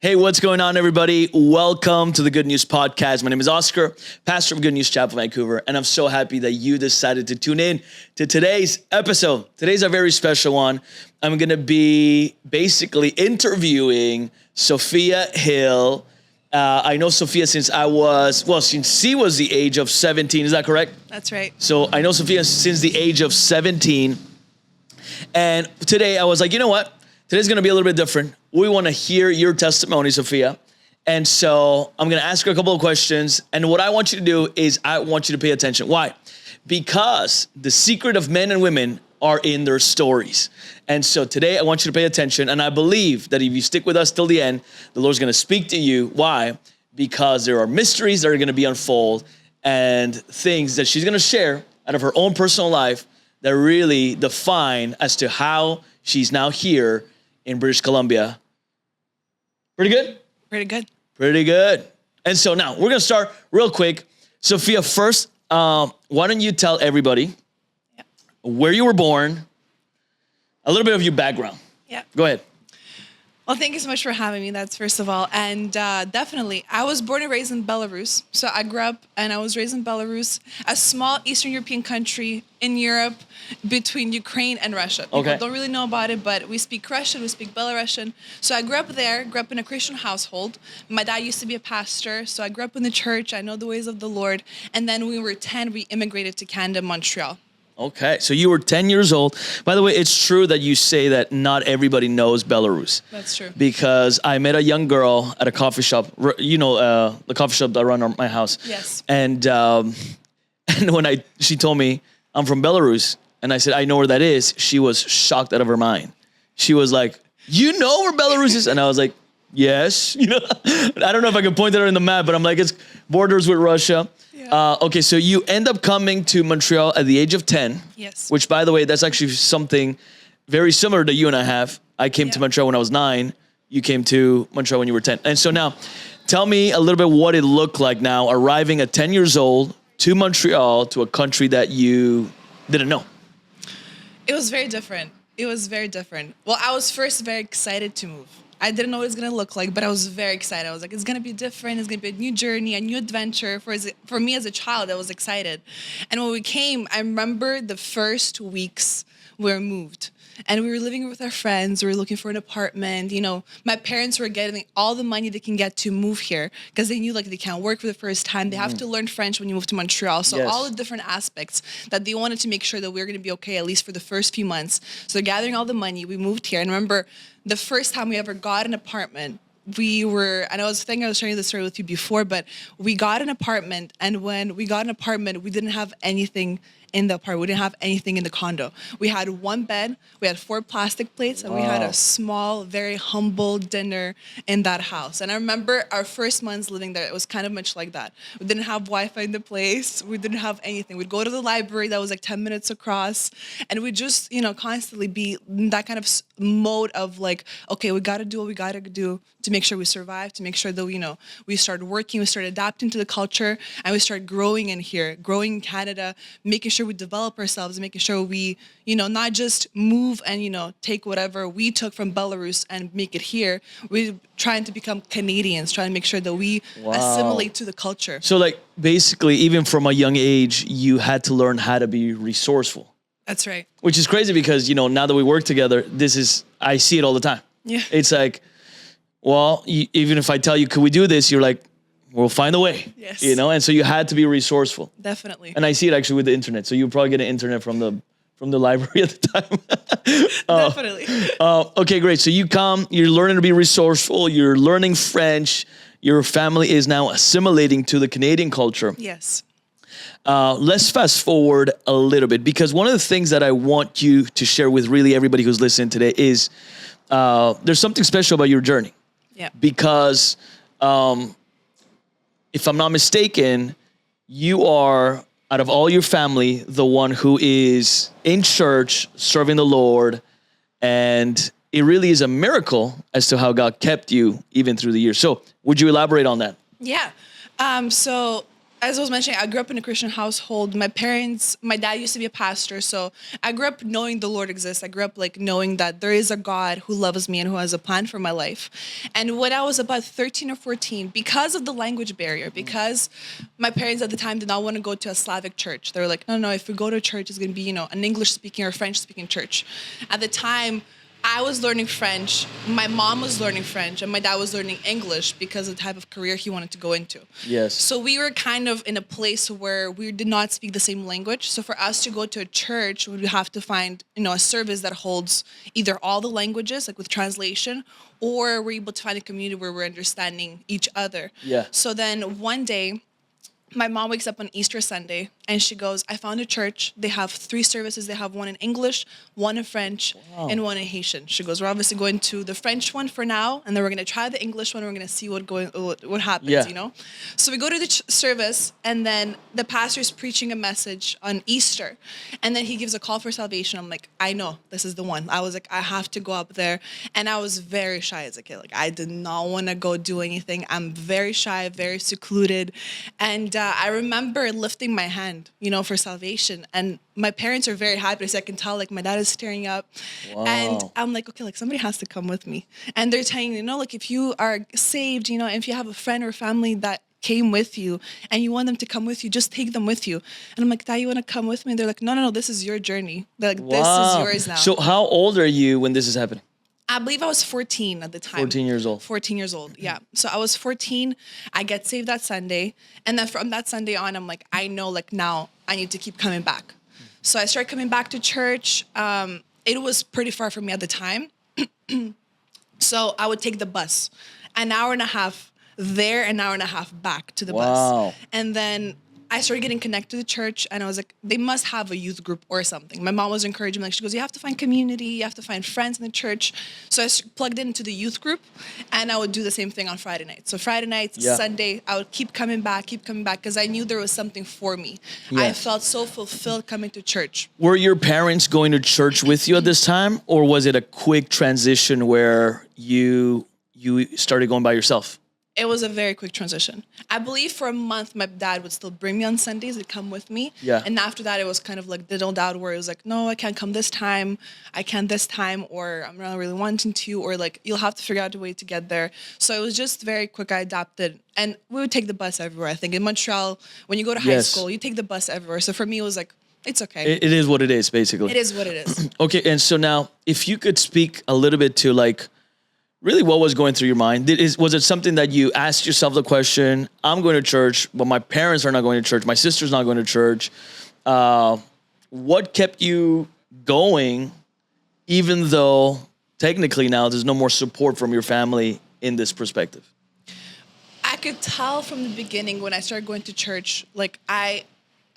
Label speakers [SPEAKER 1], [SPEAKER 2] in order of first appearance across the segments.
[SPEAKER 1] Hey, what's going on, everybody? Welcome to the Good News Podcast. My name is Oscar, pastor of Good News Chapel, Vancouver, and I'm so happy that you decided to tune in to today's episode. Today's a very special one. I'm going to be basically interviewing Sofiya Hill. I know Sofiya since she was the age of 17. Is that correct?
[SPEAKER 2] That's right.
[SPEAKER 1] So I know Sofiya since the age of 17. And today I was like, you know what? Today's going to be a little bit different. We want to hear your testimony, Sofiya. And so I'm going to ask her a couple of questions. And what I want you to do is I want you to pay attention. Why? Because the secret of men and women are in their stories. And so today I want you to pay attention. And I believe that if you stick with us till the end, the Lord's going to speak to you. Why? Because there are mysteries that are going to be unfold and things that she's going to share out of her own personal life that really define as to how she's now here in British Columbia. Pretty good?
[SPEAKER 2] Pretty good.
[SPEAKER 1] Pretty good. And so now we're going to start real quick. Sofiya, first, why don't you tell everybody where you were born, a little bit of your background.
[SPEAKER 2] Yeah.
[SPEAKER 1] Go ahead.
[SPEAKER 2] Well, thank you so much for having me. That's first of all. And definitely, I was born and raised in Belarus. So I grew up and I was raised in Belarus, a small Eastern European country in Europe between Ukraine and Russia. People don't really know about it, but we speak Russian, we speak Belarusian. So I grew up there, grew up in a Christian household. My dad used to be a pastor, so I grew up in the church. I know the ways of the Lord. And then when we were 10, we immigrated to Canada, Montreal.
[SPEAKER 1] Okay, so you were 10 years old. By the way, it's true that you say that not everybody knows Belarus.
[SPEAKER 2] That's true.
[SPEAKER 1] Because I met a young girl at a coffee shop, the coffee shop that run on my house.
[SPEAKER 2] Yes.
[SPEAKER 1] And when she told me, I'm from Belarus, and I said, I know where that is, she was shocked out of her mind. She was like, you know where Belarus is? And I was like, yes. I don't know if I can point it out in the map, but I'm like, it's borders with Russia. Okay, so you end up coming to Montreal at the age of 10.
[SPEAKER 2] Yes.
[SPEAKER 1] Which, by the way, that's actually something very similar to you and I have. I came to Montreal when I was 9. You came to Montreal when you were 10. And so now, tell me a little bit what it looked like now, arriving at 10 years old to Montreal, to a country that you didn't know.
[SPEAKER 2] It was very different. Well, I was first very excited to move. I didn't know what it was going to look like, but I was very excited. I was like, it's going to be different. It's going to be a new journey, a new adventure. For me as a child, I was excited. And when we came, I remember the first weeks we were moved. And we were living with our friends. We were looking for an apartment. My parents were getting all the money they can get to move here because they knew they can't work for the first time. They have to learn French when you move to Montreal. So all the different aspects that they wanted to make sure that we were going to be okay, at least for the first few months. So they're gathering all the money. We moved here. And I remember the first time we ever got an apartment, I was sharing this story with you before, but we got an apartment. And when we got an apartment, we didn't have anything in the apartment. We didn't have anything in the condo. We had one bed, we had 4 plastic plates, and we had a small, very humble dinner in that house. And I remember our first months living there, it was kind of much like that. We didn't have Wi-Fi in the place. We didn't have anything. We'd go to the library that was 10 minutes across, and we'd just, constantly be in that kind of mode of okay, we got to do what we got to do to make sure we survive, to make sure that, we started working, we started adapting to the culture, and we started growing in here, growing in Canada, making sure we develop ourselves, making sure we, not just move and, take whatever we took from Belarus and make it here. We're trying to become Canadians, trying to make sure that we assimilate to the culture.
[SPEAKER 1] So basically, even from a young age, you had to learn how to be resourceful.
[SPEAKER 2] That's right.
[SPEAKER 1] Which is crazy because, now that we work together, I see it all the time.
[SPEAKER 2] Yeah.
[SPEAKER 1] It's even if I tell you, could we do this? You're like, we'll find a way.
[SPEAKER 2] Yes.
[SPEAKER 1] And so you had to be resourceful.
[SPEAKER 2] Definitely.
[SPEAKER 1] And I see it actually with the internet. So you probably get an internet from the library at the time.
[SPEAKER 2] Definitely.
[SPEAKER 1] Okay, great. So you come, you're learning to be resourceful, you're learning French, your family is now assimilating to the Canadian culture.
[SPEAKER 2] Yes.
[SPEAKER 1] Let's fast forward a little bit, because one of the things that I want you to share with really everybody who's listening today is there's something special about your journey.
[SPEAKER 2] Yeah.
[SPEAKER 1] Because if I'm not mistaken, you are, out of all your family, the one who is in church, serving the Lord, and it really is a miracle as to how God kept you even through the years. So would you elaborate on that?
[SPEAKER 2] Yeah. So as I was mentioning, I grew up in a Christian household. My dad used to be a pastor, so I grew up knowing the Lord exists. I grew up like knowing that there is a God who loves me and who has a plan for my life. And when I was about 13 or 14, because of the language barrier, because my parents at the time did not want to go to a Slavic church. They were like, no, if we go to a church, it's going to be, an English speaking or French speaking church. At the time, I was learning French, my mom was learning French, and my dad was learning English because of the type of career he wanted to go into.
[SPEAKER 1] Yes.
[SPEAKER 2] So we were kind of in a place where we did not speak the same language. So for us to go to a church, we would have to find, a service that holds either all the languages, like with translation, or we're able to find a community where we're understanding each other.
[SPEAKER 1] Yeah.
[SPEAKER 2] So then one day, my mom wakes up on Easter Sunday and she goes, I found a church. They have 3 services. They have one in English, one in French, and one in Haitian. She goes, we're obviously going to the French one for now, and then we're going to try the English one. We're going to see what happens, So we go to the service, and then the pastor is preaching a message on Easter, and then he gives a call for salvation. I'm like, I know, this is the one. I was like, I have to go up there. And I was very shy as a kid. Like, I did not want to go do anything. I'm very shy, very secluded. And I remember lifting my hand, for salvation. And my parents are very happy. So I can tell, like, my dad is tearing up.
[SPEAKER 1] Wow.
[SPEAKER 2] And I'm like, okay, like, somebody has to come with me. And they're telling me, like, if you are saved, if you have a friend or family that came with you and you want them to come with you, just take them with you. And I'm like, Dad, you want to come with me? And they're like, no, this is your journey. They're like, this is yours now.
[SPEAKER 1] So how old are you when this is happening?
[SPEAKER 2] I believe I was 14 at the time.
[SPEAKER 1] 14 years old.
[SPEAKER 2] 14 years old, yeah. So I was 14. I get saved that Sunday. And then from that Sunday on, I'm like, I know, like, now I need to keep coming back. So I started coming back to church. It was pretty far from me at the time. So I would take the bus. An hour and a half there, an hour and a half back to the bus. And then I started getting connected to the church, and I was like, they must have a youth group or something. My mom was encouraging me. Like, she goes, you have to find community, you have to find friends in the church. So I plugged into the youth group, and I would do the same thing on Friday nights. So Friday nights, Sunday, I would keep coming back, because I knew there was something for me. I felt so fulfilled coming to church.
[SPEAKER 1] Were your parents going to church with you at this time, or was it a quick transition where you started going by yourself?
[SPEAKER 2] It was a very quick transition. I believe for a month, my dad would still bring me on Sundays. He'd come with me.
[SPEAKER 1] Yeah.
[SPEAKER 2] And after that, it was kind of like diddled out where it was like, no, I can't come this time. I can't this time. Or I'm not really wanting to. Or like, you'll have to figure out a way to get there. So it was just very quick. I adapted. And we would take the bus everywhere. I think in Montreal, when you go to high school, you take the bus everywhere. So for me, it was like, it's okay.
[SPEAKER 1] It is what it is, basically.
[SPEAKER 2] It is what it is.
[SPEAKER 1] Okay. And so now, if you could speak a little bit to like, really, what was going through your mind? Was it something that you asked yourself the question, I'm going to church, but my parents are not going to church, my sister's not going to church. What kept you going, even though technically now there's no more support from your family in this perspective?
[SPEAKER 2] I could tell from the beginning when I started going to church, like I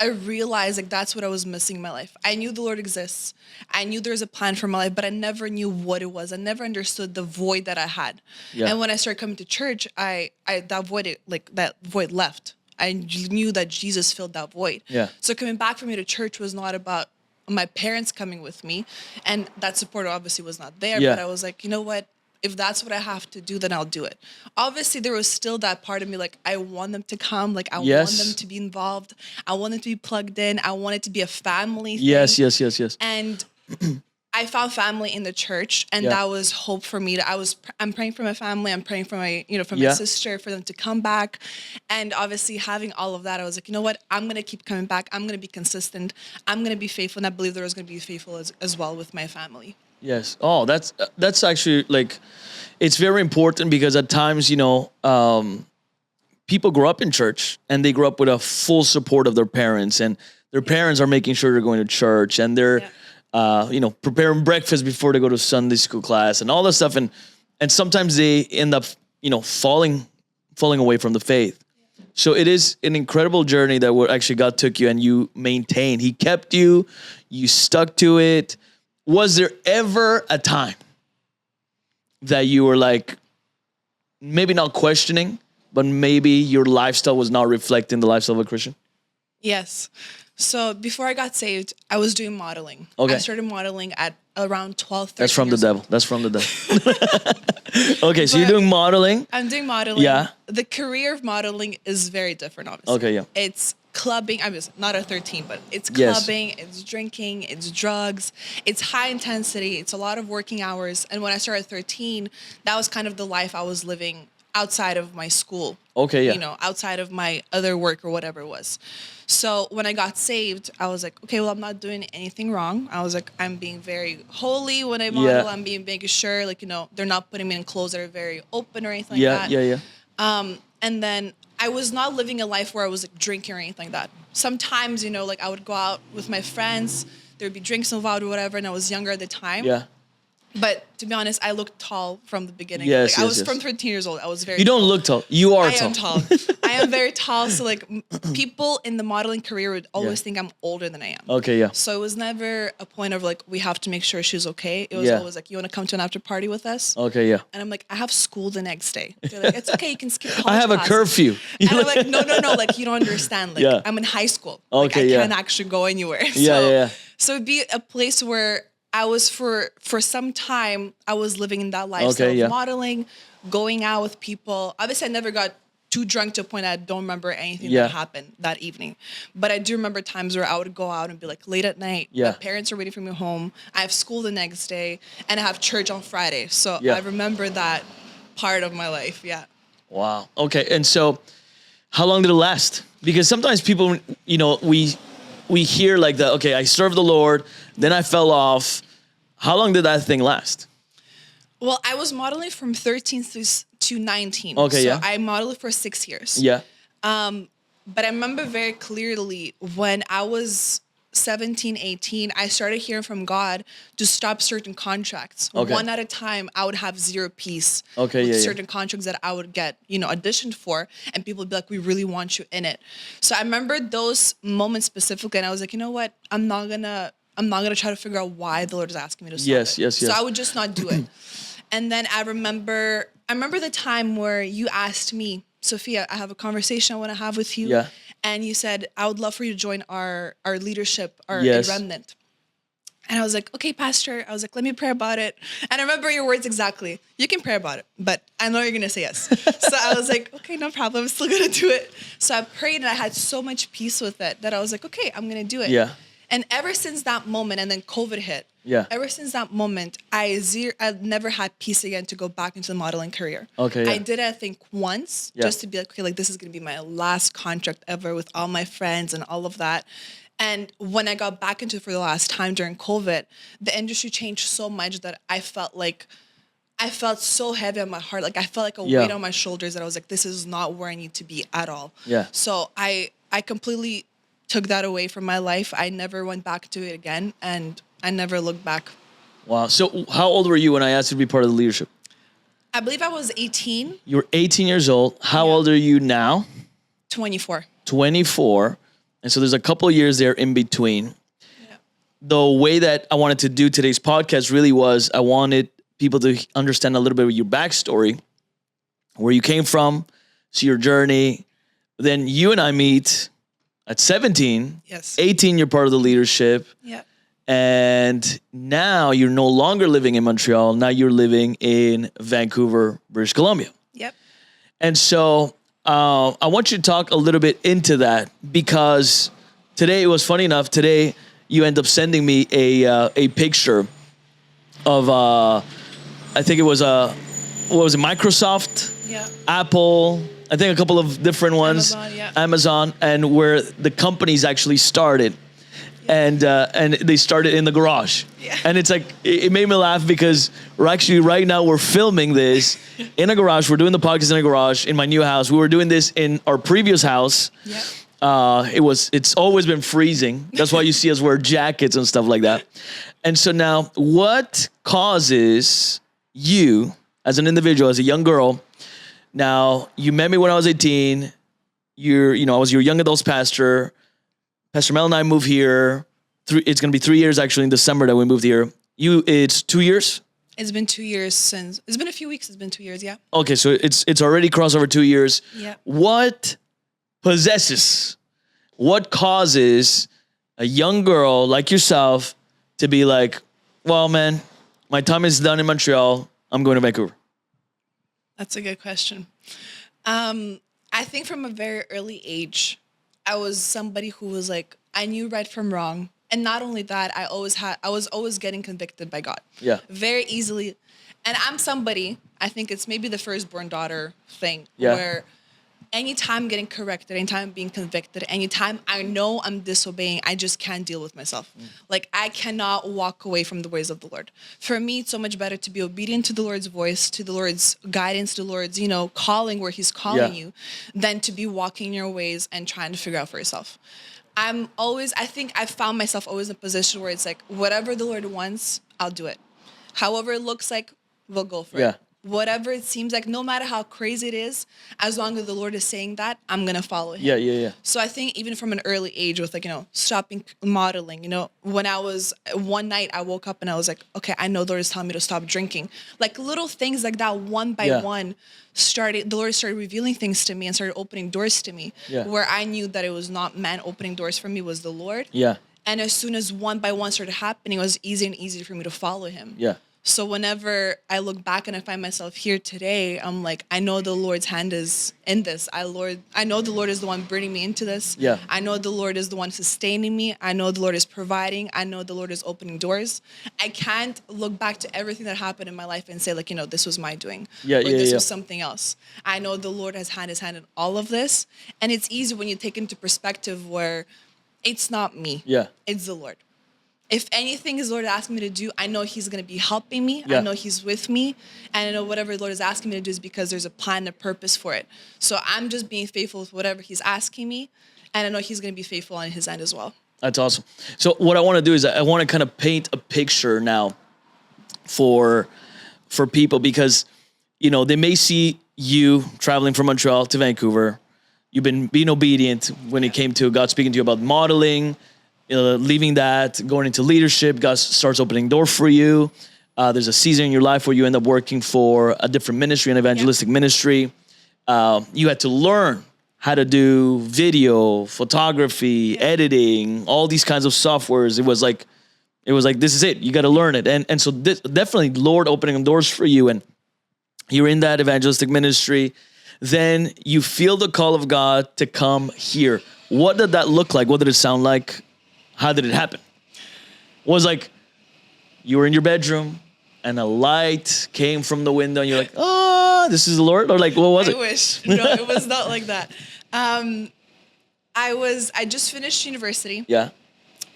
[SPEAKER 2] realized like that's what I was missing in my life. I knew the Lord exists. I knew there's a plan for my life, but I never knew what it was. I never understood the void that I had. Yeah. And when I started coming to church, that void left. I knew that Jesus filled that void.
[SPEAKER 1] Yeah.
[SPEAKER 2] So coming back for me to church was not about my parents coming with me, and that support obviously was not there.
[SPEAKER 1] Yeah.
[SPEAKER 2] But I was like, you know what? If that's what I have to do, then I'll do it. Obviously, there was still that part of me, like, I want them to come. Like, I want them to be involved. I want them to be plugged in. I want it to be a family thing.
[SPEAKER 1] Yes.
[SPEAKER 2] And I found family in the church, and that was hope for me. I'm praying for my family. I'm praying for my, for my sister, for them to come back. And obviously, having all of that, I was like, you know what? I'm going to keep coming back. I'm going to be consistent. I'm going to be faithful. And I believe there was going to be faithful as well with my family.
[SPEAKER 1] Yes. Oh, that's actually like, it's very important because at times, people grow up in church and they grow up with a full support of their parents, and their parents are making sure they're going to church, and they're, preparing breakfast before they go to Sunday school class and all that stuff. And sometimes they end up, falling away from the faith. So it is an incredible journey that actually God took you and you maintained. He kept you, you stuck to it. Was there ever a time that you were like, maybe not questioning, but maybe your lifestyle was not reflecting the lifestyle of a Christian?
[SPEAKER 2] Yes. So before I got saved, I was doing modeling.
[SPEAKER 1] Okay.
[SPEAKER 2] I started modeling at around 12, 13
[SPEAKER 1] That's from the
[SPEAKER 2] years old.
[SPEAKER 1] devil. That's from the devil. Okay, so you're
[SPEAKER 2] But
[SPEAKER 1] doing modeling.
[SPEAKER 2] I'm doing modeling.
[SPEAKER 1] Yeah.
[SPEAKER 2] The career of modeling is very different, obviously.
[SPEAKER 1] Okay, yeah.
[SPEAKER 2] It's clubbing. I'm just not at 13, but it's
[SPEAKER 1] Yes.
[SPEAKER 2] clubbing, it's drinking, it's drugs, it's high intensity, it's a lot of working hours. And when I started at 13, that was kind of the life I was living outside of my school.
[SPEAKER 1] Okay, yeah.
[SPEAKER 2] You know, outside of my other work or whatever it was. So when I got saved, I was like, okay, well, I'm not doing anything wrong. I was like, I'm being very holy when I model.
[SPEAKER 1] Yeah.
[SPEAKER 2] I'm making sure, like, you know, they're not putting me in clothes that are very open or anything
[SPEAKER 1] Yeah,
[SPEAKER 2] like that.
[SPEAKER 1] yeah, yeah.
[SPEAKER 2] And then I was not living a life where I was like drinking or anything like that. Sometimes, you know, like I would go out with my friends, there would be drinks involved or whatever, and I was younger at the time.
[SPEAKER 1] Yeah.
[SPEAKER 2] But to be honest, I looked tall from the beginning.
[SPEAKER 1] Yes,
[SPEAKER 2] like, I
[SPEAKER 1] yes,
[SPEAKER 2] was
[SPEAKER 1] yes.
[SPEAKER 2] from 13 years old. I was very
[SPEAKER 1] You don't
[SPEAKER 2] tall.
[SPEAKER 1] look tall. You are
[SPEAKER 2] I
[SPEAKER 1] tall.
[SPEAKER 2] am tall. I am very tall. So like people in the modeling career would always think I'm older than I am.
[SPEAKER 1] Okay, yeah.
[SPEAKER 2] So it was never a point of like, we have to make sure she's okay. It was
[SPEAKER 1] Yeah.
[SPEAKER 2] always like, you want to come to an after party with us?
[SPEAKER 1] Okay, yeah.
[SPEAKER 2] And I'm like, I have school the next day. They're like, it's okay, you can skip college
[SPEAKER 1] I have a
[SPEAKER 2] classes.
[SPEAKER 1] curfew.
[SPEAKER 2] And I'm like, no, like you don't understand. Like
[SPEAKER 1] Yeah.
[SPEAKER 2] I'm in high school. Like,
[SPEAKER 1] Okay,
[SPEAKER 2] I
[SPEAKER 1] yeah.
[SPEAKER 2] can't actually go anywhere.
[SPEAKER 1] Yeah.
[SPEAKER 2] So it'd be a place where I was for some time, I was living in that lifestyle
[SPEAKER 1] Okay, yeah.
[SPEAKER 2] of modeling, going out with people. Obviously, I never got too drunk to a point I don't remember anything
[SPEAKER 1] Yeah.
[SPEAKER 2] that happened that evening. But I do remember times where I would go out and be like late at night.
[SPEAKER 1] Yeah.
[SPEAKER 2] My parents are waiting for me home. I have school the next day and I have church on Friday. So
[SPEAKER 1] Yeah.
[SPEAKER 2] I remember that part of my life. Yeah.
[SPEAKER 1] Wow. Okay. And so how long did it last? Because sometimes people, you know, we hear like that, okay, I served the Lord, then I fell off. How long did that thing last?
[SPEAKER 2] Well, I was modeling from 13 to 19.
[SPEAKER 1] Okay,
[SPEAKER 2] so
[SPEAKER 1] yeah.
[SPEAKER 2] I modeled for 6 years.
[SPEAKER 1] Yeah.
[SPEAKER 2] But I remember very clearly when I was 17, 18, I started hearing from God to stop certain contracts.
[SPEAKER 1] Okay.
[SPEAKER 2] One at a time, I would have zero peace
[SPEAKER 1] Okay,
[SPEAKER 2] with
[SPEAKER 1] yeah, yeah.
[SPEAKER 2] certain contracts that I would get, you know, auditioned for, and people would be like, we really want you in it. So I remember those moments specifically, and I was like, you know what? I'm not gonna try to figure out why the Lord is asking me to stop
[SPEAKER 1] Yes,
[SPEAKER 2] it.
[SPEAKER 1] yes,
[SPEAKER 2] So
[SPEAKER 1] yes.
[SPEAKER 2] I would just not do it. And then I remember the time where you asked me, Sofiya, I have a conversation I want to have with you.
[SPEAKER 1] Yeah.
[SPEAKER 2] And you said, I would love for you to join our leadership, our
[SPEAKER 1] Yes.
[SPEAKER 2] remnant. And I was like, okay, Pastor. I was like, let me pray about it. And I remember your words exactly. You can pray about it, but I know you're going to say yes. So I was like, okay, no problem. I'm still going to do it. So I prayed and I had so much peace with it that I was like, okay, I'm going to do it.
[SPEAKER 1] Yeah.
[SPEAKER 2] And ever since that moment, and then COVID hit.
[SPEAKER 1] Yeah.
[SPEAKER 2] Ever since that moment, I've never had peace again to go back into the modeling career.
[SPEAKER 1] Okay, yeah.
[SPEAKER 2] I did it, I think, once,
[SPEAKER 1] Yeah.
[SPEAKER 2] just to be like, okay, like this is gonna be my last contract ever with all my friends and all of that. And when I got back into it for the last time during COVID, the industry changed so much that I felt so heavy on my heart. Like I felt like a
[SPEAKER 1] Yeah.
[SPEAKER 2] weight on my shoulders that I was like, this is not where I need to be at all.
[SPEAKER 1] Yeah.
[SPEAKER 2] So I completely took that away from my life. I never went back to it again, and I never looked back.
[SPEAKER 1] Wow. So how old were you when I asked you to be part of the leadership?
[SPEAKER 2] I believe I was 18,
[SPEAKER 1] You were 18 years old. How
[SPEAKER 2] Yeah.
[SPEAKER 1] old are you now?
[SPEAKER 2] 24.
[SPEAKER 1] 24. And so there's a couple of years there in between. The way that I wanted to do today's podcast really was I wanted people to understand a little bit of your backstory, where you came from, see your journey. Then you and I meet at 17.
[SPEAKER 2] Yes.
[SPEAKER 1] 18, you're part of the leadership.
[SPEAKER 2] Yeah.
[SPEAKER 1] And now you're no longer living in Montreal. Now you're living in Vancouver, British Columbia.
[SPEAKER 2] Yep.
[SPEAKER 1] And so I want you to talk a little bit into that, because today, it was funny enough, today you end up sending me a picture of, I think it was Microsoft,
[SPEAKER 2] Yeah.
[SPEAKER 1] Apple, I think a couple of different ones,
[SPEAKER 2] Amazon, yeah.
[SPEAKER 1] Amazon, and where the companies actually started. And they started in the garage.
[SPEAKER 2] Yeah.
[SPEAKER 1] And it's like, it made me laugh because right now we're filming this in a garage. We're doing the podcast in a garage in my new house. We were doing this in our previous house.
[SPEAKER 2] Yeah.
[SPEAKER 1] It's always been freezing. That's why you see us wear jackets and stuff like that. And so now, what causes you as an individual, as a young girl? Now, you met me when I was 18. I was your young adults pastor. Pastor Mel and I moved here. It's going to be 3 years actually in December that we moved here. It's 2 years?
[SPEAKER 2] It's been 2 years since. It's been a few weeks. It's been 2 years. Yeah.
[SPEAKER 1] Okay, so it's already crossed over 2 years.
[SPEAKER 2] Yeah.
[SPEAKER 1] What causes a young girl like yourself to be like, well, man, my time is done in Montreal. I'm going to Vancouver.
[SPEAKER 2] That's a good question. I think from a very early age, I was somebody who was like, I knew right from wrong. And not only that, I was always getting convicted by God.
[SPEAKER 1] Yeah.
[SPEAKER 2] Very easily. And I'm somebody, I think it's maybe the firstborn daughter thing,
[SPEAKER 1] Yeah.
[SPEAKER 2] where anytime I'm getting corrected, anytime I'm being convicted, anytime I know I'm disobeying, I just can't deal with myself. Like, I cannot walk away from the ways of the Lord. For me, it's so much better to be obedient to the Lord's voice, to the Lord's guidance, to the Lord's, calling where he's calling you, than to be walking your ways and trying to figure out for yourself. I think I've found myself always in a position where it's like, whatever the Lord wants, I'll do it. However it looks like, we'll go for it. Whatever it seems like, no matter how crazy it is, as long as the Lord is saying that, I'm going to follow him.
[SPEAKER 1] Yeah.
[SPEAKER 2] So I think even from an early age with stopping modeling, when one night I woke up and I was like, okay, I know the Lord is telling me to stop drinking. Like little things like that, one by one, the Lord started revealing things to me and started opening doors to me where I knew that it was not man opening doors for me, was the Lord.
[SPEAKER 1] Yeah.
[SPEAKER 2] And as soon as one by one started happening, it was easier and easier for me to follow him.
[SPEAKER 1] Yeah.
[SPEAKER 2] So whenever I look back and I find myself here today, I'm like, I know the Lord's hand is in this. I know the Lord is the one bringing me into this.
[SPEAKER 1] Yeah.
[SPEAKER 2] I know the Lord is the one sustaining me. I know the Lord is providing. I know the Lord is opening doors. I can't look back to everything that happened in my life and say this was my doing. Or this was something else. I know the Lord has had his hand in all of this. And it's easy when you take into perspective where it's not me.
[SPEAKER 1] Yeah.
[SPEAKER 2] It's the Lord. If anything is Lord asking me to do, I know he's going to be helping me.
[SPEAKER 1] Yeah.
[SPEAKER 2] I know he's with me. And I know whatever the Lord is asking me to do is because there's a plan and a purpose for it. So I'm just being faithful with whatever he's asking me. And I know he's going to be faithful on his end as well.
[SPEAKER 1] That's awesome. So what I want to do is I want to kind of paint a picture now for people because, they may see you traveling from Montreal to Vancouver. You've been being obedient when it came to God speaking to you about modeling, leaving that, going into leadership. God starts opening door for you. There's a season in your life where you end up working for a different ministry, an evangelistic ministry. You had to learn how to do video, photography, editing, all these kinds of softwares. It was like, this is it. You got to learn it. And so this, definitely Lord opening doors for you. And you're in that evangelistic ministry. Then you feel the call of God to come here. What did that look like? What did it sound like? How did it happen? Was like you were in your bedroom and a light came from the window and you're like, oh, this is the Lord? Or like, what was it?
[SPEAKER 2] I wish. No, it was not like that. I just finished university.
[SPEAKER 1] Yeah.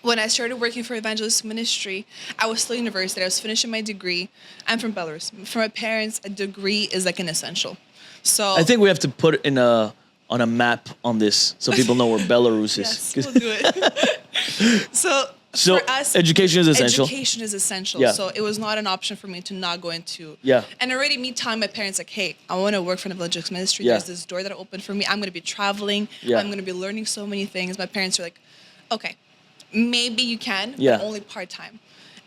[SPEAKER 2] When I started working for evangelist ministry, I was still in university. I was finishing my degree. I'm from Belarus. For my parents, a degree is like an essential. So
[SPEAKER 1] I think we have to put it on a map on this so people know where Belarus is.
[SPEAKER 2] Yes, we'll do it. So for us,
[SPEAKER 1] education is essential.
[SPEAKER 2] Education is essential.
[SPEAKER 1] Yeah.
[SPEAKER 2] So it was not an option for me to not go into.
[SPEAKER 1] Yeah.
[SPEAKER 2] And already me telling my parents like, hey, I want to work for an evangelistic ministry.
[SPEAKER 1] Yeah.
[SPEAKER 2] There's this door that opened for me. I'm going to be traveling.
[SPEAKER 1] Yeah.
[SPEAKER 2] I'm going to be learning so many things. My parents are like, okay, maybe you can,
[SPEAKER 1] Yeah.
[SPEAKER 2] but only part-time.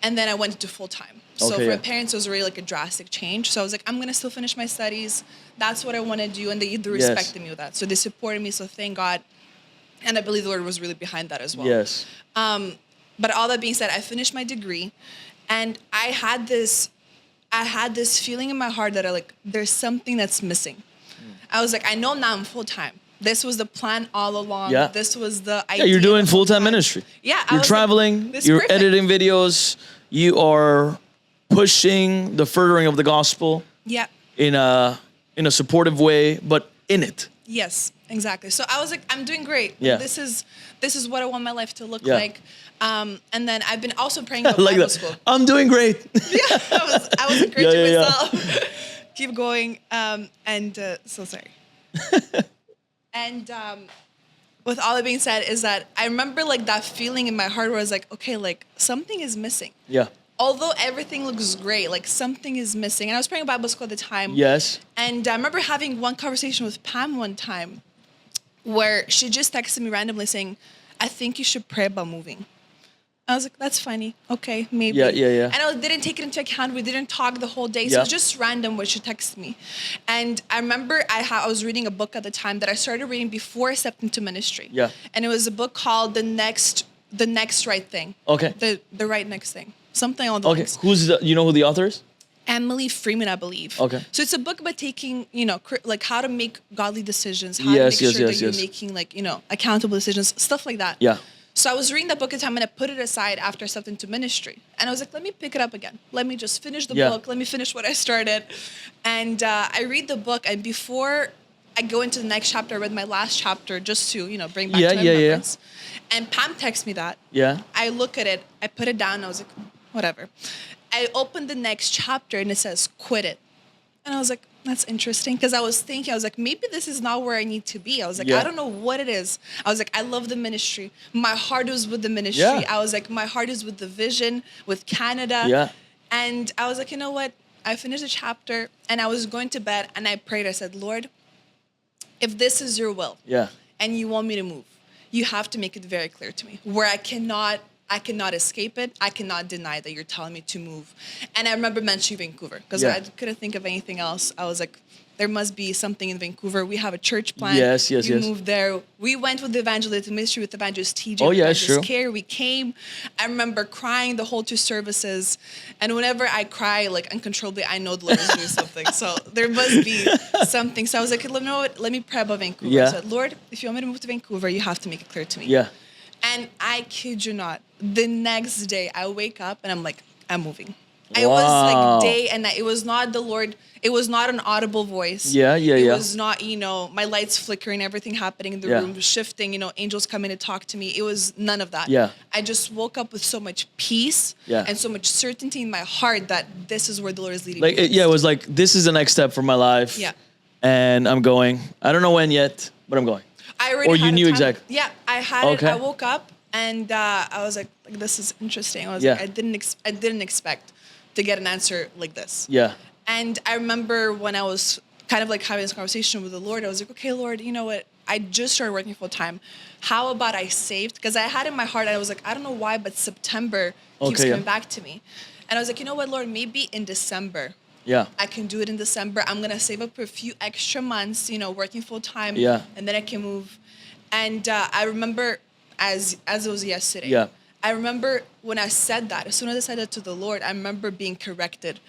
[SPEAKER 2] And then I went into full-time. So
[SPEAKER 1] Okay,
[SPEAKER 2] for
[SPEAKER 1] yeah.
[SPEAKER 2] my parents, it was really like a drastic change. So I was like, I'm going to still finish my studies. That's what I want to do. And they respected me with that. So they supported me. So thank God. And I believe the Lord was really behind that as well.
[SPEAKER 1] Yes.
[SPEAKER 2] But all that being said, I finished my degree and I had this feeling in my heart that there's something that's missing. I was like, I know now I'm full-time. This was the plan all along.
[SPEAKER 1] Yeah.
[SPEAKER 2] This was the idea.
[SPEAKER 1] Yeah, you're doing
[SPEAKER 2] the whole
[SPEAKER 1] full-time
[SPEAKER 2] time.
[SPEAKER 1] ministry.
[SPEAKER 2] Yeah.
[SPEAKER 1] You're traveling,
[SPEAKER 2] this is
[SPEAKER 1] you're
[SPEAKER 2] perfect.
[SPEAKER 1] editing videos, you are pushing the furthering of the gospel
[SPEAKER 2] Yeah.
[SPEAKER 1] in a supportive way, but in it.
[SPEAKER 2] Yes, exactly. So I was like, I'm doing great.
[SPEAKER 1] Yeah.
[SPEAKER 2] This is what I want my life to look
[SPEAKER 1] Yeah.
[SPEAKER 2] like. And then I've been also praying about
[SPEAKER 1] Like
[SPEAKER 2] Bible
[SPEAKER 1] that.
[SPEAKER 2] school.
[SPEAKER 1] I'm doing great.
[SPEAKER 2] Yeah, I was encouraging
[SPEAKER 1] Yeah.
[SPEAKER 2] myself. Keep going. So sorry. And with all that being said, is that I remember that feeling in my heart where I was like, okay, something is missing.
[SPEAKER 1] Yeah.
[SPEAKER 2] Although everything looks great, something is missing. And I was praying Bible school at the time.
[SPEAKER 1] Yes.
[SPEAKER 2] And I remember having one conversation with Pam one time where she just texted me randomly saying, I think you should pray about moving. I was like, that's funny. Okay, maybe.
[SPEAKER 1] Yeah.
[SPEAKER 2] And I didn't take it into account. We didn't talk the whole day. So
[SPEAKER 1] Yeah.
[SPEAKER 2] it was just random what she texted me. And I remember I was reading a book at the time that I started reading before I stepped into ministry.
[SPEAKER 1] Yeah.
[SPEAKER 2] And it was a book called The Next Right Thing.
[SPEAKER 1] Okay.
[SPEAKER 2] The right next thing. something on the
[SPEAKER 1] Okay.
[SPEAKER 2] lines.
[SPEAKER 1] You know who the author is?
[SPEAKER 2] Emily Freeman, I believe.
[SPEAKER 1] Okay.
[SPEAKER 2] So it's a book about taking, like how to make godly decisions, how to
[SPEAKER 1] Yes,
[SPEAKER 2] make
[SPEAKER 1] yes,
[SPEAKER 2] sure
[SPEAKER 1] yes,
[SPEAKER 2] that you're
[SPEAKER 1] yes.
[SPEAKER 2] making like, accountable decisions, stuff like that.
[SPEAKER 1] Yeah.
[SPEAKER 2] So I was reading the book at the time and I put it aside after I stepped into ministry. And I was like, let me pick it up again. Let me just finish the
[SPEAKER 1] Yeah.
[SPEAKER 2] book. Let me finish what I started. And I read the book, and before I go into the next chapter, I read my last chapter just to, bring back
[SPEAKER 1] Yeah,
[SPEAKER 2] to my
[SPEAKER 1] yeah, yeah.
[SPEAKER 2] remembrance. And Pam texts me that.
[SPEAKER 1] Yeah.
[SPEAKER 2] I look at it, I put it down, and I was like, whatever. I opened the next chapter and it says, quit it. And I was like, that's interesting. Because I was like, maybe this is not where I need to be. I was like,
[SPEAKER 1] Yeah.
[SPEAKER 2] I don't know what it is. I was like, I love the ministry. My heart was with the ministry.
[SPEAKER 1] Yeah.
[SPEAKER 2] I was like, my heart is with the vision, with Canada.
[SPEAKER 1] Yeah.
[SPEAKER 2] And I was like, you know what? I finished the chapter and I was going to bed and I prayed. I said, Lord, if this is your will
[SPEAKER 1] Yeah.
[SPEAKER 2] and you want me to move, you have to make it very clear to me where I cannot escape it. I cannot deny that you're telling me to move. And I remember mentioning Vancouver because
[SPEAKER 1] Yeah.
[SPEAKER 2] I couldn't think of anything else. I was like, there must be something in Vancouver. We have a church plant.
[SPEAKER 1] Yes, yes,
[SPEAKER 2] you
[SPEAKER 1] yes.
[SPEAKER 2] moved there. We went with the evangelistic ministry with Evangelist TJ.
[SPEAKER 1] Oh,
[SPEAKER 2] with
[SPEAKER 1] yeah,
[SPEAKER 2] Evangelist
[SPEAKER 1] sure.
[SPEAKER 2] Care. We came. I remember crying the whole 2 services. And whenever I cry like uncontrollably, I know the Lord is doing something. So there must be something. So I was like, you know what? Let me pray about Vancouver.
[SPEAKER 1] Yeah.
[SPEAKER 2] I said, Lord, if you want me to move to Vancouver, you have to make it clear to me.
[SPEAKER 1] Yeah.
[SPEAKER 2] And I kid you not, the next day I wake up and I'm like, I'm moving. It
[SPEAKER 1] Wow.
[SPEAKER 2] was like day and night. It was not the Lord. It was not an audible voice.
[SPEAKER 1] Yeah, yeah,
[SPEAKER 2] it
[SPEAKER 1] yeah.
[SPEAKER 2] It was not, my lights flickering, everything happening in the
[SPEAKER 1] Yeah.
[SPEAKER 2] room, shifting, angels coming to talk to me. It was none of that.
[SPEAKER 1] Yeah.
[SPEAKER 2] I just woke up with so much peace
[SPEAKER 1] Yeah.
[SPEAKER 2] and so much certainty in my heart that this is where the Lord is leading
[SPEAKER 1] Like,
[SPEAKER 2] me.
[SPEAKER 1] it was like, this is the next step for my life.
[SPEAKER 2] Yeah.
[SPEAKER 1] And I'm going. I don't know when yet, but I'm going.
[SPEAKER 2] I already
[SPEAKER 1] Or
[SPEAKER 2] had
[SPEAKER 1] you
[SPEAKER 2] a
[SPEAKER 1] knew
[SPEAKER 2] time-
[SPEAKER 1] exactly.
[SPEAKER 2] Yeah, I had
[SPEAKER 1] Okay.
[SPEAKER 2] it. I woke up and I was like, this is interesting. I was
[SPEAKER 1] Yeah.
[SPEAKER 2] like, I didn't expect to get an answer like this.
[SPEAKER 1] Yeah.
[SPEAKER 2] And I remember when I was kind of like having this conversation with the Lord, I was like, okay, Lord, you know what? I just started working full time. How about I saved? Because I had in my heart, I was like, I don't know why, but September keeps
[SPEAKER 1] Okay, yeah.
[SPEAKER 2] coming back to me. And I was like, you know what, Lord, maybe in December.
[SPEAKER 1] Yeah.
[SPEAKER 2] I can do it in December. I'm gonna save up for a few extra months, working full time.
[SPEAKER 1] Yeah.
[SPEAKER 2] And then I can move. And I remember as it was yesterday.
[SPEAKER 1] Yeah.
[SPEAKER 2] I remember when I said that, as soon as I said that to the Lord, I remember being corrected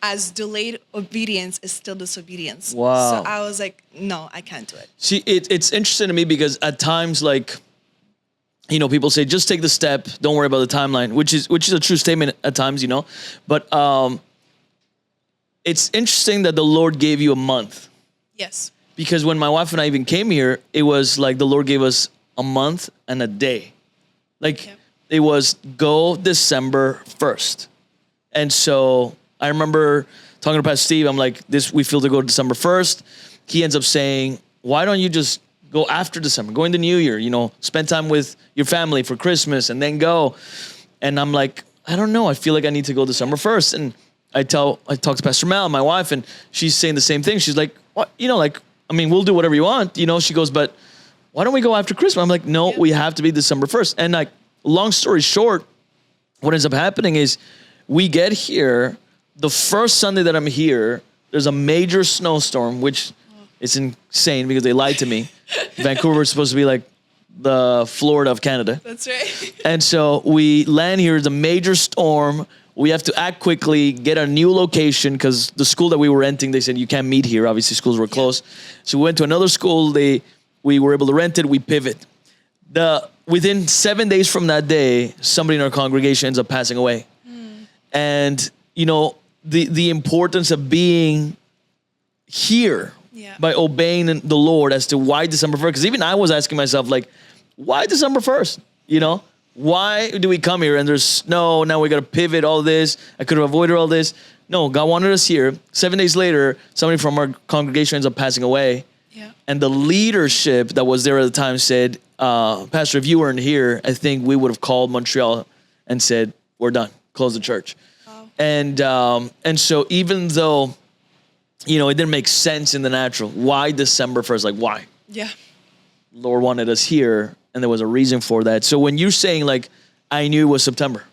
[SPEAKER 2] as delayed obedience is still disobedience.
[SPEAKER 1] Wow.
[SPEAKER 2] So I was like, no, I can't do it.
[SPEAKER 1] See, it's interesting to me because at times, like, people say, just take the step, don't worry about the timeline, which is a true statement at times, But it's interesting that the Lord gave you a month.
[SPEAKER 2] Yes.
[SPEAKER 1] Because when my wife and I even came here, it was like the Lord gave us a month and a day. Like,
[SPEAKER 2] Yep.
[SPEAKER 1] it was go December 1st. And so I remember talking to Pastor Steve, I'm like, we feel to go December 1st. He ends up saying, why don't you just go after December, go in the new year, spend time with your family for Christmas and then go. And I'm like, I don't know. I feel like I need to go December 1st. And I talk to Pastor Mel, my wife, and she's saying the same thing. She's like, what? We'll do whatever you want. She goes, but why don't we go after Christmas? I'm like, no, we have to be December 1st. And like, long story short, what ends up happening is we get here, the first Sunday that I'm here, there's a major snowstorm, which is insane because they lied to me. Vancouver is supposed to be like the Florida of Canada.
[SPEAKER 2] That's right.
[SPEAKER 1] And so we land here, it's a major storm. We have to act quickly, get a new location because the school that we were renting, they said you can't meet here. Obviously, schools were closed. So we went to another school. We were able to rent it. We pivot. Within 7 days from that day, somebody in our congregation ends up passing away. And, the importance of being here by obeying the Lord as to why December 1st. Because even I was asking myself, like, why December 1st? Why do we come here and there's snow? Now we got to pivot all this. I could have avoided all this. No, God wanted us here. 7 days later, somebody from our congregation ends up passing away.
[SPEAKER 2] Yeah.
[SPEAKER 1] And the leadership that was there at the time said, Pastor, if you weren't here, I think we would have called Montreal and said, we're done. Close the church.
[SPEAKER 2] Wow.
[SPEAKER 1] And so even though, it didn't make sense in the natural, why December 1st? Like, why?
[SPEAKER 2] Yeah.
[SPEAKER 1] Lord wanted us here, and there was a reason for that. So when you're saying, like, I knew it was September,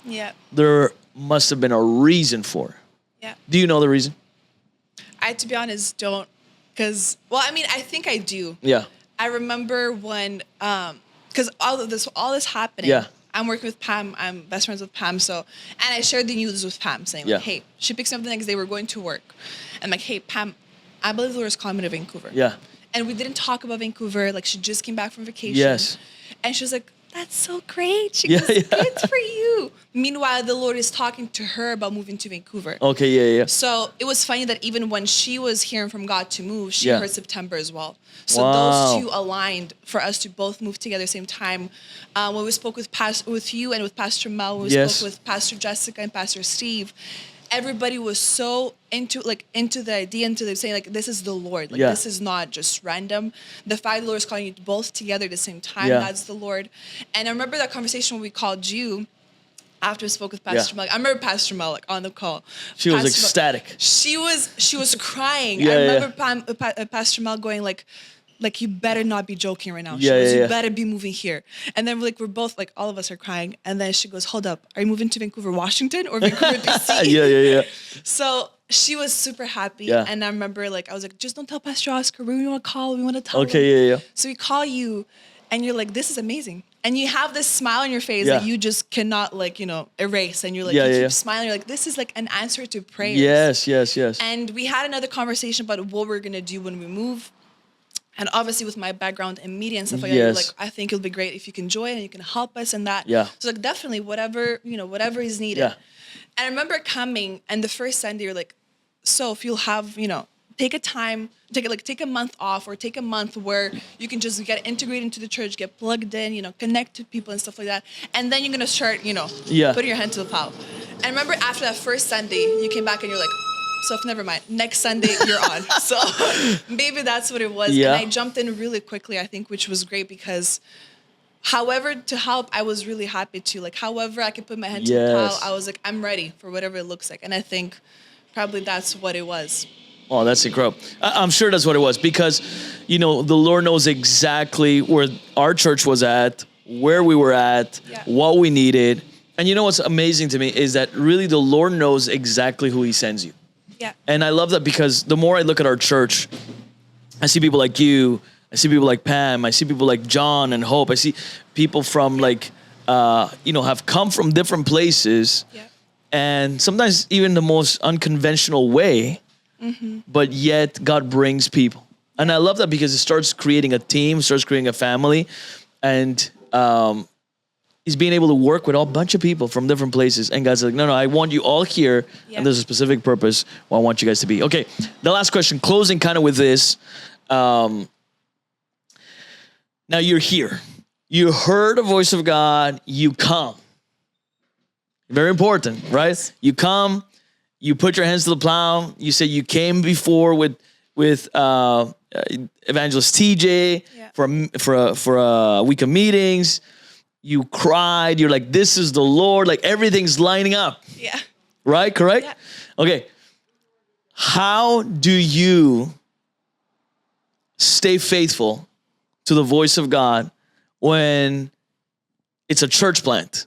[SPEAKER 2] Yeah.
[SPEAKER 1] there must have been a reason for it.
[SPEAKER 2] Yeah.
[SPEAKER 1] Do you know the reason?
[SPEAKER 2] I, to be honest, don't. Because, I think I do.
[SPEAKER 1] Yeah.
[SPEAKER 2] I remember when, because all this happening.
[SPEAKER 1] Yeah.
[SPEAKER 2] I'm working with Pam. I'm best friends with Pam. So, and I shared the news with Pam saying,
[SPEAKER 1] Yeah.
[SPEAKER 2] like, hey, she picks me up the next day. We're going to work. And I'm like, hey, Pam, I believe the Lord is calling me to Vancouver.
[SPEAKER 1] Yeah.
[SPEAKER 2] And we didn't talk about Vancouver. Like, she just came back from vacation.
[SPEAKER 1] Yes.
[SPEAKER 2] And she was like, that's so great. She
[SPEAKER 1] Yeah,
[SPEAKER 2] goes,
[SPEAKER 1] yeah.
[SPEAKER 2] good for you. Meanwhile, the Lord is talking to her about moving to Vancouver.
[SPEAKER 1] Okay, yeah.
[SPEAKER 2] So it was funny that even when she was hearing from God to move, she
[SPEAKER 1] Yeah.
[SPEAKER 2] heard September as well. So
[SPEAKER 1] Wow.
[SPEAKER 2] those two aligned for us to both move together same time. When we spoke with you and with Pastor Mel, when we
[SPEAKER 1] Yes.
[SPEAKER 2] spoke with Pastor Jessica and Pastor Steve, everybody was so into the idea, into the saying like, this is the Lord. Like,
[SPEAKER 1] Yeah.
[SPEAKER 2] this is not just random. The fact the Lord is calling you both together at the same time,
[SPEAKER 1] Yeah.
[SPEAKER 2] that's the Lord. And I remember that conversation when we called you after we spoke with Pastor
[SPEAKER 1] Yeah.
[SPEAKER 2] Mel. I remember Pastor Mel like on the call.
[SPEAKER 1] She was
[SPEAKER 2] Pastor Mel-
[SPEAKER 1] ecstatic.
[SPEAKER 2] she was crying.
[SPEAKER 1] Yeah,
[SPEAKER 2] I
[SPEAKER 1] yeah,
[SPEAKER 2] remember Pastor Mel going like you better not be joking right now. She
[SPEAKER 1] Yeah,
[SPEAKER 2] goes,
[SPEAKER 1] yeah,
[SPEAKER 2] you
[SPEAKER 1] yeah.
[SPEAKER 2] better be moving here. And then we're both like, all of us are crying. And then she goes, hold up, are you moving to Vancouver, Washington or Vancouver, BC?
[SPEAKER 1] Yeah.
[SPEAKER 2] So she was super happy.
[SPEAKER 1] Yeah.
[SPEAKER 2] And I remember like, I was like, just don't tell Pastor Oscar. We want to call. We want to tell
[SPEAKER 1] Okay,
[SPEAKER 2] him.
[SPEAKER 1] yeah.
[SPEAKER 2] So we call you and you're like, this is amazing. And you have this smile on your face
[SPEAKER 1] Yeah.
[SPEAKER 2] that you just cannot like, erase. And you're like,
[SPEAKER 1] Yeah,
[SPEAKER 2] you
[SPEAKER 1] yeah,
[SPEAKER 2] keep
[SPEAKER 1] yeah.
[SPEAKER 2] smiling. You're like, this is like an answer to prayers.
[SPEAKER 1] Yes.
[SPEAKER 2] And we had another conversation about what we're going to do when we move. And obviously with my background in media and stuff like that, you're
[SPEAKER 1] Yes.
[SPEAKER 2] like, I think it'll be great if you can join and you can help us in that.
[SPEAKER 1] Yeah.
[SPEAKER 2] So like definitely whatever is needed.
[SPEAKER 1] Yeah.
[SPEAKER 2] And I remember coming and the first Sunday you're like, so if you'll have, take a month off or take a month where you can just get integrated into the church, get plugged in, connect to people and stuff like that. And then you're going to start, putting your hand to the plow. And I remember after that first Sunday, you came back and you're like, so never mind. Next Sunday, you're on. So maybe that's what it was.
[SPEAKER 1] Yeah.
[SPEAKER 2] And I jumped in really quickly, I think, which was great because however to help, I was really happy to. Like, however I could put my hand to the plow,
[SPEAKER 1] Yes.
[SPEAKER 2] I was like, I'm ready for whatever it looks like. And I think probably that's what it was.
[SPEAKER 1] Oh, that's incredible. I'm sure that's what it was because, the Lord knows exactly where our church was at, where we were at,
[SPEAKER 2] Yeah.
[SPEAKER 1] what we needed. And you know what's amazing to me is that really the Lord knows exactly who he sends you.
[SPEAKER 2] Yeah.
[SPEAKER 1] And I love that because the more I look at our church, I see people like you, I see people like Pam, I see people like John and Hope. I see people from have come from different places
[SPEAKER 2] Yeah.
[SPEAKER 1] and sometimes even the most unconventional way, but yet God brings people. And I love that because it starts creating a team, starts creating a family, and he's being able to work with a bunch of people from different places. And God's like, no, I want you all here.
[SPEAKER 2] Yeah.
[SPEAKER 1] And there's a specific purpose where I want you guys to be. Okay, the last question, closing kind of with this. Now you're here. You heard a voice of God. You come. Very important, right? You come. You put your hands to the plow. You say you came before with Evangelist TJ
[SPEAKER 2] Yeah.
[SPEAKER 1] for a week of meetings. You cried. You're like, this is the Lord. Like everything's lining up.
[SPEAKER 2] Yeah.
[SPEAKER 1] Right? Correct?
[SPEAKER 2] Yeah.
[SPEAKER 1] Okay. How do you stay faithful to the voice of God when it's a church plant?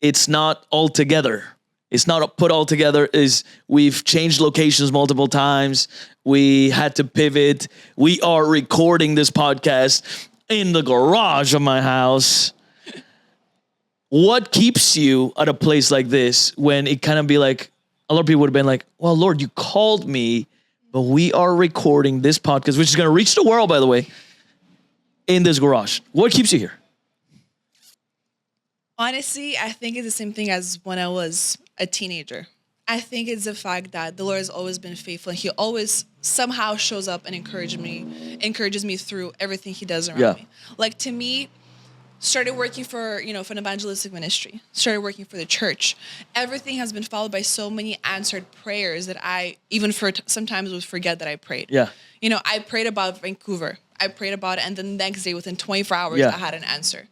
[SPEAKER 1] It's not all together. It's not put all together. We've changed locations multiple times. We had to pivot. We are recording this podcast in the garage of my house. What keeps you at a place like this when it kind of be like, a lot of people would have been like, well, Lord, you called me, but we are recording this podcast, which is going to reach the world, by the way, in this garage. What keeps you here?
[SPEAKER 2] Honestly, I think it's the same thing as when I was a teenager. I think it's the fact that the Lord has always been faithful and he always somehow shows up and encourages me through everything he does around me. Like to me, started working for an evangelistic ministry, started working for the church. Everything has been followed by so many answered prayers that I even sometimes would forget that I prayed.
[SPEAKER 1] Yeah.
[SPEAKER 2] I prayed about Vancouver. I prayed about it and the next day within 24 hours,
[SPEAKER 1] Yeah.
[SPEAKER 2] I had an answer.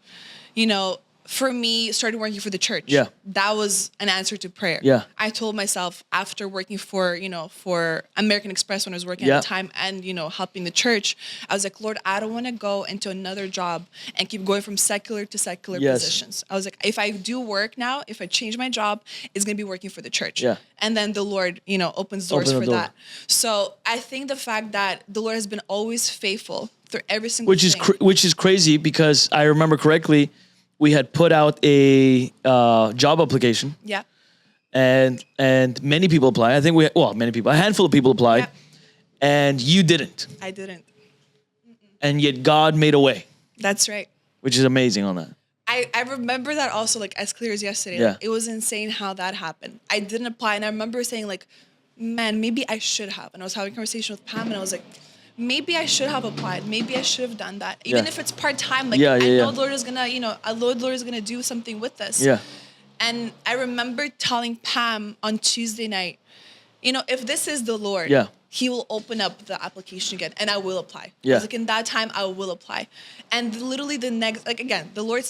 [SPEAKER 2] For me, started working for the church.
[SPEAKER 1] Yeah.
[SPEAKER 2] That was an answer to prayer.
[SPEAKER 1] Yeah.
[SPEAKER 2] I told myself after working for American Express when I was working
[SPEAKER 1] Yeah.
[SPEAKER 2] at the time and, helping the church, I was like, Lord, I don't want to go into another job and keep going from secular to secular
[SPEAKER 1] Yes.
[SPEAKER 2] positions. I was like, if I do work now, if I change my job, it's going to be working for the church.
[SPEAKER 1] Yeah.
[SPEAKER 2] And then the Lord, opens doors
[SPEAKER 1] Open the
[SPEAKER 2] for
[SPEAKER 1] door.
[SPEAKER 2] that. So I think the fact that the Lord has been always faithful through every single thing.
[SPEAKER 1] Which is crazy because I remember correctly, we had put out a job application,
[SPEAKER 2] Yeah.
[SPEAKER 1] and many people applied. I think many people, a handful of people applied,
[SPEAKER 2] Yeah.
[SPEAKER 1] and you didn't.
[SPEAKER 2] I didn't.
[SPEAKER 1] And yet God made a way,
[SPEAKER 2] That's right.
[SPEAKER 1] which is amazing on that.
[SPEAKER 2] I remember that also like as clear as yesterday.
[SPEAKER 1] Yeah.
[SPEAKER 2] Like, it was insane how that happened. I didn't apply, and I remember saying like, man, maybe I should have. And I was having a conversation with Pam, and I was like, maybe I should have applied. Maybe I should have done that. Even
[SPEAKER 1] Yeah.
[SPEAKER 2] if it's part-time, like
[SPEAKER 1] Yeah,
[SPEAKER 2] I
[SPEAKER 1] yeah,
[SPEAKER 2] know
[SPEAKER 1] yeah.
[SPEAKER 2] the Lord is gonna, Lord is gonna do something with this.
[SPEAKER 1] Yeah.
[SPEAKER 2] And I remember telling Pam on Tuesday night, if this is the Lord,
[SPEAKER 1] Yeah.
[SPEAKER 2] He will open up the application again, and I will apply.
[SPEAKER 1] Yeah.
[SPEAKER 2] I was like, in that time, I will apply. And literally the next, like again, the Lord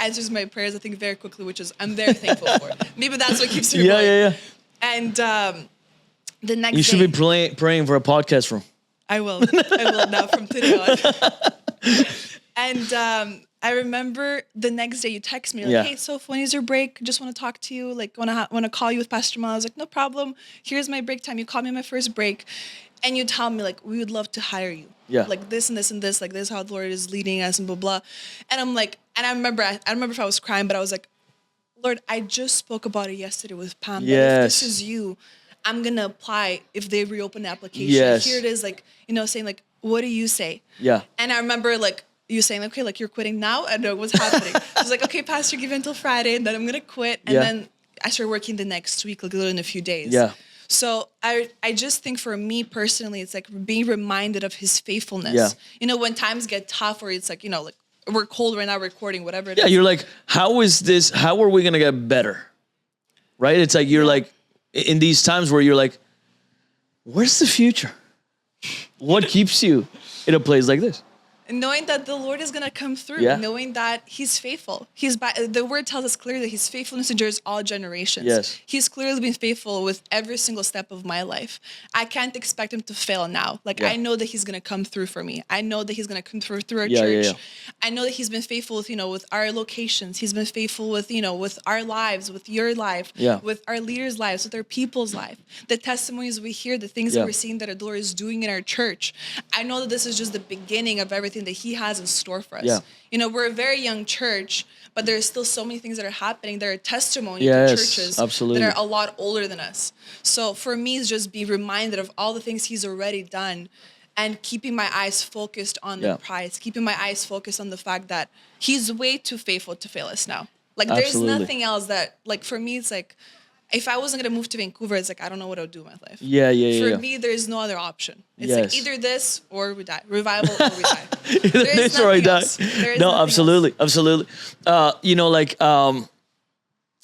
[SPEAKER 2] answers my prayers, I think, very quickly, which is I'm very thankful for. Maybe that's what keeps me
[SPEAKER 1] Yeah,
[SPEAKER 2] going.
[SPEAKER 1] yeah, yeah.
[SPEAKER 2] And the next
[SPEAKER 1] You should
[SPEAKER 2] day,
[SPEAKER 1] be praying for a podcast room.
[SPEAKER 2] I will now from today on. And I remember the next day you text me like,
[SPEAKER 1] Yeah.
[SPEAKER 2] hey, Soph, when is your break? Just want to talk to you. Like, want to call you with Pastor Mal. I was like, no problem. Here's my break time. You call me on my first break, and you tell me like, we would love to hire you.
[SPEAKER 1] Yeah.
[SPEAKER 2] Like this and this and this. Like this is how the Lord is leading us and blah blah. And I'm like, and I remember if I was crying, but I was like, Lord, I just spoke about it yesterday with Pam. That if this
[SPEAKER 1] Yes.
[SPEAKER 2] is you, I'm gonna apply if they reopen the application.
[SPEAKER 1] Yes.
[SPEAKER 2] Here it is, like saying like, what do you say?
[SPEAKER 1] Yeah.
[SPEAKER 2] And I remember like you saying, okay, like you're quitting now? I know what's happening. I was like, okay, Pastor, give it until Friday, and then I'm gonna quit. And
[SPEAKER 1] Yeah.
[SPEAKER 2] then I started working the next week, like in a few days.
[SPEAKER 1] Yeah.
[SPEAKER 2] So I just think for me personally, it's like being reminded of His faithfulness.
[SPEAKER 1] Yeah.
[SPEAKER 2] When times get tough, or it's like, like we're cold right now recording, whatever it
[SPEAKER 1] Yeah,
[SPEAKER 2] is.
[SPEAKER 1] you're like, how are we gonna get better? Right? It's like you're like in these times where you're like, where's the future? What keeps you in a place like this?
[SPEAKER 2] And knowing that the Lord is going to come through,
[SPEAKER 1] Yeah.
[SPEAKER 2] knowing that He's faithful. The word tells us clearly that His faithfulness endures all generations.
[SPEAKER 1] Yes.
[SPEAKER 2] He's clearly been faithful with every single step of my life. I can't expect Him to fail now. Like,
[SPEAKER 1] Yeah.
[SPEAKER 2] I know that He's going to come through for me. I know that He's going to come through our
[SPEAKER 1] Yeah, yeah,
[SPEAKER 2] church.
[SPEAKER 1] yeah.
[SPEAKER 2] I know that He's been faithful with, with our locations. He's been faithful with, with our lives, with your life,
[SPEAKER 1] Yeah.
[SPEAKER 2] with our leaders' lives, with our people's life. The testimonies we hear, the things
[SPEAKER 1] Yeah.
[SPEAKER 2] that we're seeing that the Lord is doing in our church. I know that this is just the beginning of everything that He has in store for us.
[SPEAKER 1] Yeah.
[SPEAKER 2] We're a very young church, but there's still so many things that are happening. There are testimonies
[SPEAKER 1] Yes,
[SPEAKER 2] to churches
[SPEAKER 1] absolutely.
[SPEAKER 2] that are a lot older than us. So for me, it's just be reminded of all the things He's already done, and keeping my eyes focused on the prize, keeping my eyes focused on the fact that He's way too faithful to fail us now. Like there's
[SPEAKER 1] Absolutely.
[SPEAKER 2] nothing else that, like for me, it's like, if I wasn't gonna move to Vancouver, it's like I don't know what I would do with my life.
[SPEAKER 1] Yeah, yeah,
[SPEAKER 2] For
[SPEAKER 1] yeah.
[SPEAKER 2] me, there's no other option. It's
[SPEAKER 1] Yes.
[SPEAKER 2] like either this or we die. Revival or we die.
[SPEAKER 1] Either
[SPEAKER 2] There is
[SPEAKER 1] this or I
[SPEAKER 2] nothing
[SPEAKER 1] die.
[SPEAKER 2] else. There is
[SPEAKER 1] No,
[SPEAKER 2] nothing
[SPEAKER 1] absolutely, absolutely.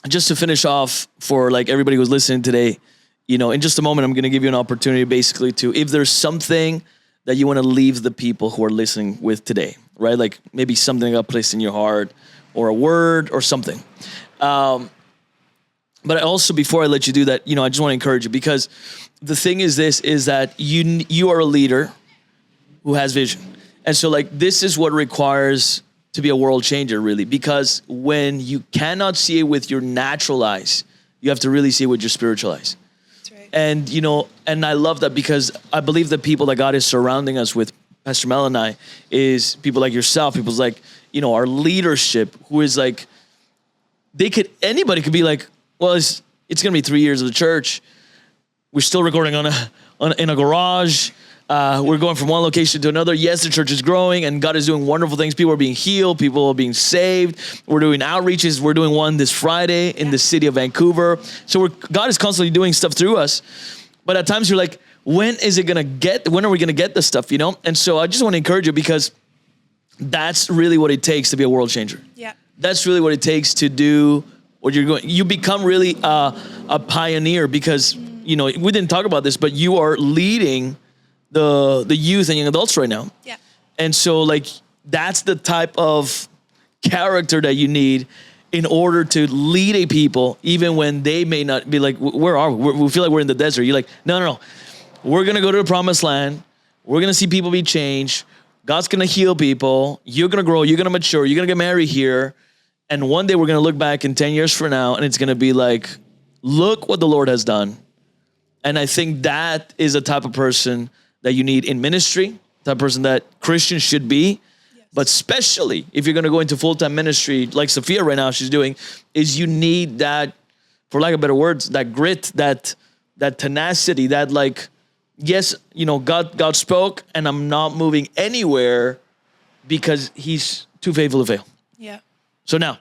[SPEAKER 1] Just to finish off for like everybody who's listening today, in just a moment, I'm going to give you an opportunity basically to, if there's something that you want to leave the people who are listening with today, right? Like maybe something that got placed in your heart, or a word or something. But also, before I let you do that, I just want to encourage you, because the thing is that you are a leader who has vision. And so like, this is what requires to be a world changer, really, because when you cannot see it with your natural eyes, you have to really see it with your spiritual eyes.
[SPEAKER 2] That's right.
[SPEAKER 1] And, and I love that, because I believe the people that God is surrounding us with, Pastor Mel and I, is people like yourself, people like, our leadership, who is like, anybody could be like, well, it's going to be 3 years of the church. We're still recording in a garage. We're going from one location to another. Yes, the church is growing and God is doing wonderful things. People are being healed. People are being saved. We're doing outreaches. We're doing one this Friday in the city of Vancouver. So God is constantly doing stuff through us. But at times you're like, when are we going to get this stuff, And so I just want to encourage you, because that's really what it takes to be a world changer.
[SPEAKER 2] Yeah.
[SPEAKER 1] That's really what it takes to do what you're going. You become really a pioneer, because, we didn't talk about this, but you are leading the youth and young adults right now.
[SPEAKER 2] Yeah.
[SPEAKER 1] And so like, that's the type of character that you need in order to lead a people, even when they may not be like, where are we? We feel like we're in the desert. You're like, no. We're going to go to the promised land. We're going to see people be changed. God's going to heal people. You're going to grow. You're going to mature. You're going to get married here. And one day we're going to look back in 10 years from now, and it's going to be like, look what the Lord has done. And I think that is the type of person that you need in ministry, the type of person that Christians should be.
[SPEAKER 2] Yes.
[SPEAKER 1] But especially if you're going to go into full-time ministry like Sofiya right now she's doing, is you need that, for lack of better words, that grit, that tenacity, that like, yes, you know, God spoke and I'm not moving anywhere because he's too faithful to fail.
[SPEAKER 2] Yeah.
[SPEAKER 1] So now,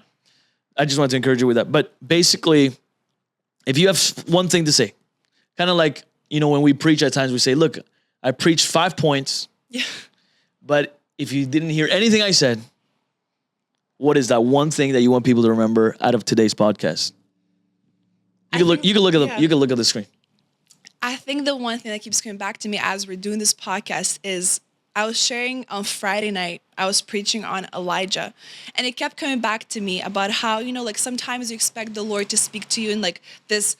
[SPEAKER 1] I just wanted to encourage you with that. But basically, if you have one thing to say, kind of like, you know, when we preach at times, we say, look, I preached 5 points,
[SPEAKER 2] Yeah.
[SPEAKER 1] but if you didn't hear anything I said, what is that one thing that you want people to remember out of today's podcast? You can look at the screen.
[SPEAKER 2] I think the one thing that keeps coming back to me as we're doing this podcast is I was sharing on Friday night, I was preaching on Elijah, and it kept coming back to me about how, you know, like sometimes you expect the Lord to speak to you in like this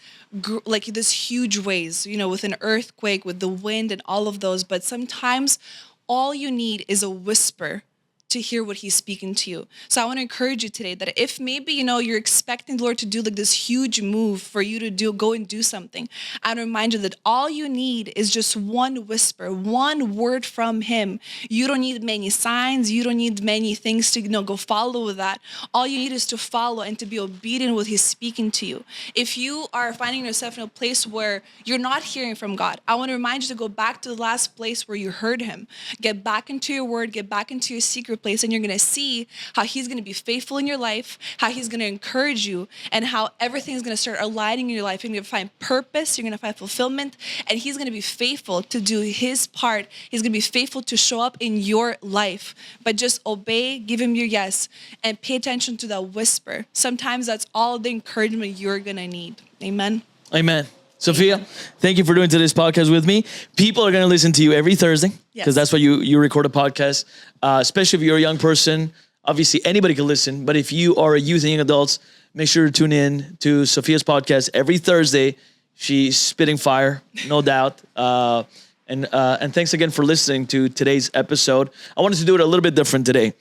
[SPEAKER 2] huge ways, you know, with an earthquake, with the wind and all of those. But sometimes all you need is a whisper to hear what he's speaking to you. So I want to encourage you today that if maybe, you know, you're expecting the Lord to do like this huge move for you to go and do something, I want to remind you that all you need is just one whisper, one word from him. You don't need many signs. You don't need many things to, you know, go follow with that. All you need is to follow and to be obedient with he's speaking to you. If you are finding yourself in a place where you're not hearing from God, I want to remind you to go back to the last place where you heard him. Get back into your word, get back into your secret place, and you're going to see how he's going to be faithful in your life, how he's going to encourage you, and how everything is going to start aligning in your life. You're going to find purpose, you're going to find fulfillment, and he's going to be faithful to do his part. He's going to be faithful to show up in your life. But just obey, give him your yes, and pay attention to that whisper. Sometimes that's all the encouragement you're going to need. Amen.
[SPEAKER 1] Amen. Sofiya, thank you for doing today's podcast with me. People are going to listen to you every Thursday because that's why you record a podcast, especially if you're a young person. Obviously, anybody can listen, but if you are a youth and young adults, make sure to tune in to Sofiya's podcast every Thursday. She's spitting fire, no doubt. And thanks again for listening to today's episode. I wanted to do it a little bit different today,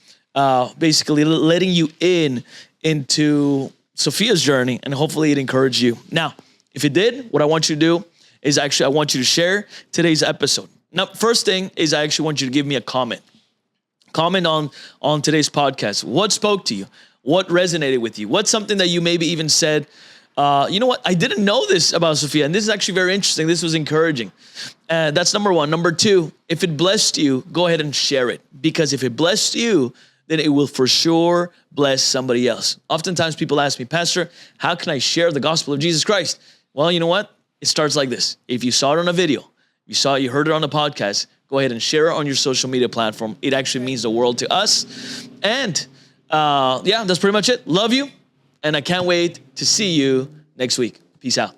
[SPEAKER 1] basically letting you into Sofiya's journey, and hopefully it encouraged you. Now, if it did, what I want you to do is I want you to share today's episode. Now, first thing is I actually want you to give me a comment. Comment on today's podcast. What spoke to you? What resonated with you? What's something that you maybe even said, you know what, I didn't know this about Sofiya, and this is actually very interesting. This was encouraging. That's number one. Number two, if it blessed you, go ahead and share it. Because if it blessed you, then it will for sure bless somebody else. Oftentimes people ask me, Pastor, how can I share the gospel of Jesus Christ? Well, you know what? It starts like this. If you saw it on a video, you heard it on the podcast, go ahead and share it on your social media platform. It actually means the world to us. And that's pretty much it. Love you. And I can't wait to see you next week. Peace out.